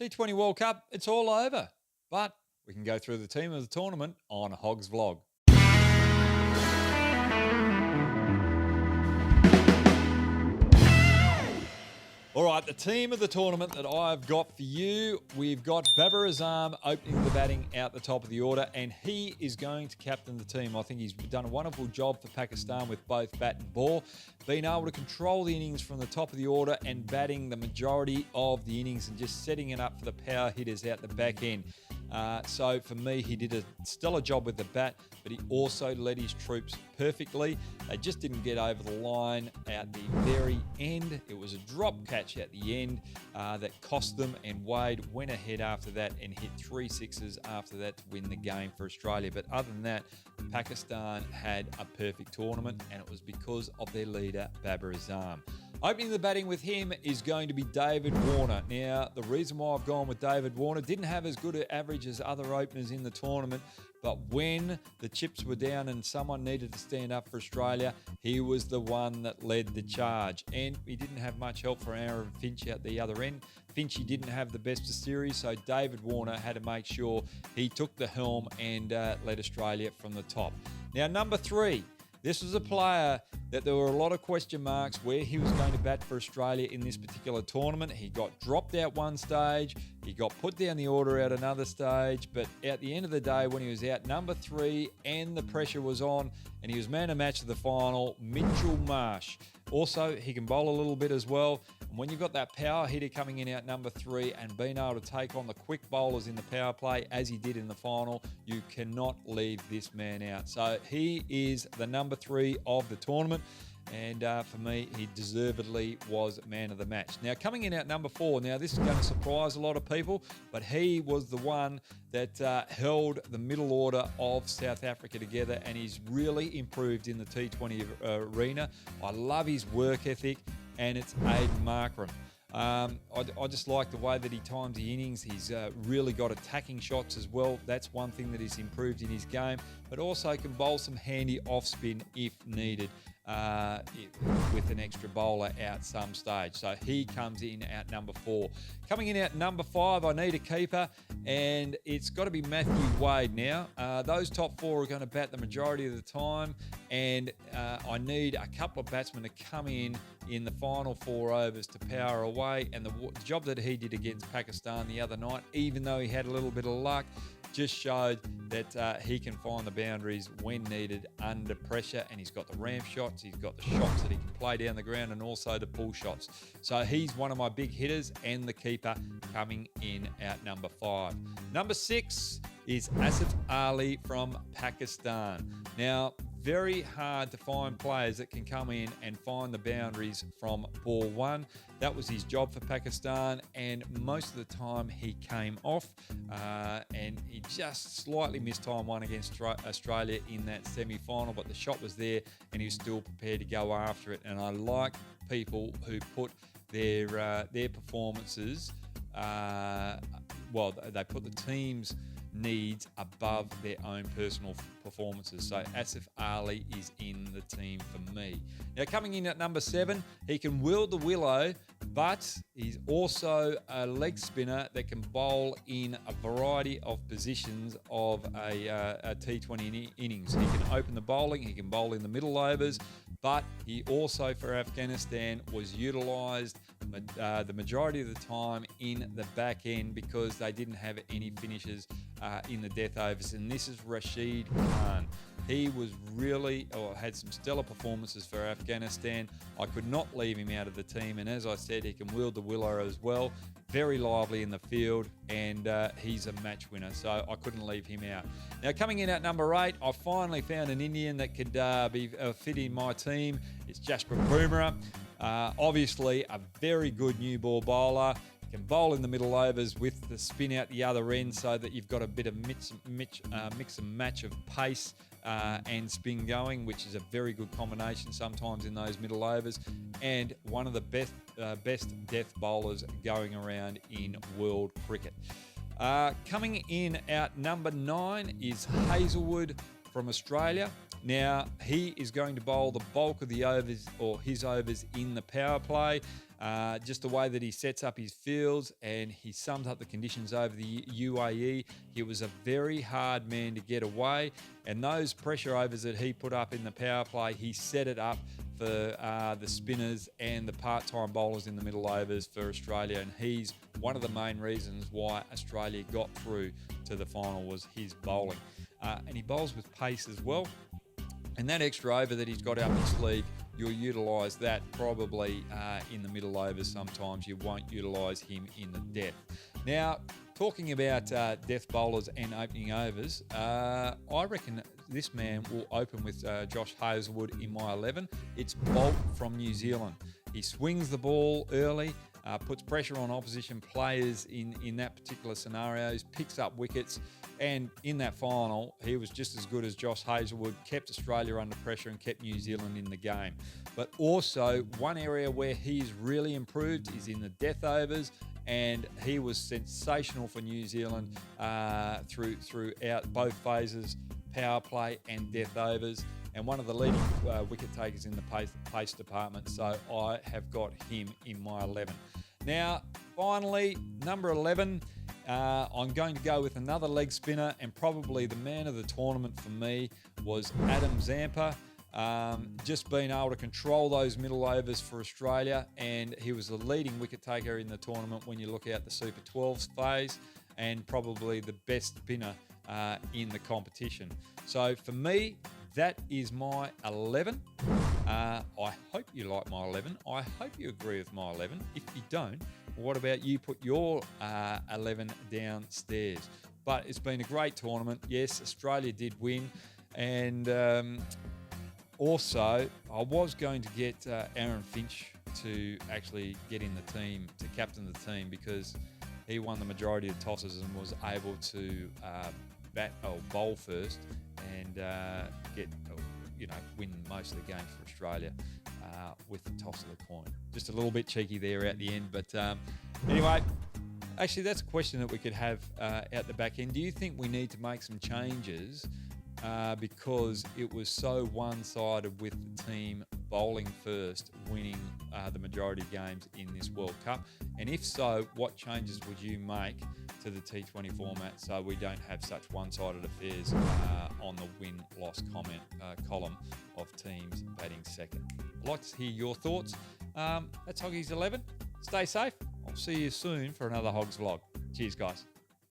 T20 World Cup, it's all over. But we can go through the team of the tournament on Hoggs Vlog. All right, the team of the tournament that I've got for you, we've got BABAR opening the batting out the top of the order, and he is going to captain the team. I think he's done a wonderful job for Pakistan with both bat and ball, being able to control the innings from the top of the order and batting the majority of the innings and just setting it up for the power hitters out the back end. So for me, he did a stellar job with the bat, but he also led his troops perfectly. They just didn't get over the line at the very end. It was a drop catch at the end that cost them, and Wade went ahead after that and hit 3 sixes after that to win the game for Australia. But other than that, Pakistan had a perfect tournament, and it was because of their leader, BABAR. Opening the batting with him is going to be David Warner. Now, the reason why I've gone with David Warner, didn't have as good an average as other openers in the tournament, but when the chips were down and someone needed to stand up for Australia, he was the one that led the charge. And he didn't have much help for Aaron Finch at the other end. Finchy didn't have the best of series, so David Warner had to make sure he took the helm and led Australia from the top. Now, number 3. This was a player that there were a lot of question marks where he was going to bat for Australia in this particular tournament. He got dropped out one stage. He got put down the order at another stage. But at the end of the day, when he was out number 3 and the pressure was on and he was man of match of the final, Mitchell Marsh. Also, he can bowl a little bit as well. And when you've got that power hitter coming in out number 3 and being able to take on the quick bowlers in the power play, as he did in the final, you cannot leave this man out. So he is the number 3 of the tournament. And for me, he deservedly was man of the match. Now, coming in at number 4, now this is going to surprise a lot of people, but he was the one that held the middle order of South Africa together, and he's really improved in the T20 arena. I love his work ethic, and it's Aidan Macron. I just like the way that he times the innings. He's really got attacking shots as well. That's one thing that he's improved in his game, but also can bowl some handy off spin if needed with an extra bowler out some stage. So he comes in at number 4. Coming in at number 5, I need a keeper, and it's got to be Matthew Wade now. Those top 4 are going to bat the majority of the time, and I need a couple of batsmen to come in the final 4 overs to power away. And the job that he did against Pakistan the other night, even though he had a little bit of luck, just showed that he can find the boundaries when needed under pressure, and he's got the ramp shots, he's got the shots that he can play down the ground, and also the pull shots. So he's one of my big hitters and the keeper coming in at number 5. Number 6 is Asif Ali from Pakistan. Now, very hard to find players that can come in and find the boundaries from ball 1. That was his job for Pakistan, and most of the time he came off and he just slightly missed time 1 against Australia in that semi-final, but the shot was there and he was still prepared to go after it. And I like people who put their performances, they put the team's needs above their own personal performances. So Asif Ali is in the team for me. Now, coming in at number 7, he can wield the willow, but he's also a leg spinner that can bowl in a variety of positions of a T20 innings. He can open the bowling, he can bowl in the middle overs, but he also, for Afghanistan, was utilised the majority of the time in the back end because they didn't have any finishers in the death overs. And this is Rashid Khan. He was had some stellar performances for Afghanistan. I could not leave him out of the team. And as I said, he can wield the willow as well. Very lively in the field, and he's a match winner, so I couldn't leave him out. Now, coming in at number 8, I finally found an Indian that could be fit in my team. It's Jasper Boomerang. Obviously, a very good new ball bowler. Can bowl in the middle overs with the spin out the other end so that you've got a bit of mix and match of pace and spin going, which is a very good combination sometimes in those middle overs, and one of the best death bowlers going around in world cricket. Coming in at number 9 is Hazelwood from Australia. Now, he is going to bowl the bulk of the overs, or his overs, in the power play. just the way that he sets up his fields, and he sums up the conditions over the UAE. He was a very hard man to get away, and those pressure overs that he put up in the power play, he set it up for the spinners and the part-time bowlers in the middle overs for Australia, and he's one of the main reasons why Australia got through to the final was his bowling. And he bowls with pace as well. And that extra over that he's got up his sleeve, you'll utilise that probably in the middle overs sometimes. You won't utilise him in the death. Now, talking about death bowlers and opening overs, I reckon this man will open with Josh Hazelwood in my 11. It's Bolt from New Zealand. He swings the ball early, puts pressure on opposition players in that particular scenarios, picks up wickets, and in that final, he was just as good as Josh Hazelwood, kept Australia under pressure and kept New Zealand in the game. But also, one area where he's really improved is in the death overs, and he was sensational for New Zealand throughout both phases, power play and death overs, and one of the leading wicket takers in the pace department. So I have got him in my 11. Now, finally, number 11, I'm going to go with another leg spinner, and probably the man of the tournament for me was Aidan Zampa. Just being able to control those middle overs for Australia, and he was the leading wicket taker in the tournament when you look at the Super 12s phase, and probably the best spinner in the competition. So for me, that is my 11. I hope you like my 11. I hope you agree with my 11. If you don't, what about you put your 11 downstairs? But it's been a great tournament. Yes, Australia did win. And also, I was going to get Aaron Finch to actually get in the team, to captain the team, because he won the majority of tosses and was able to bowl first and win most of the games for Australia with the toss of the coin. Just a little bit cheeky there at the end, but anyway, actually that's a question that we could have at the back end. Do you think we need to make some changes because it was so one-sided with the team bowling first, winning the majority of games in this World Cup? And if so, what changes would you make to the T20 format so we don't have such one-sided affairs on the win-loss column of teams batting second? I'd like to hear your thoughts. That's Hoggies 11. Stay safe. I'll see you soon for another Hoggs vlog. Cheers, guys.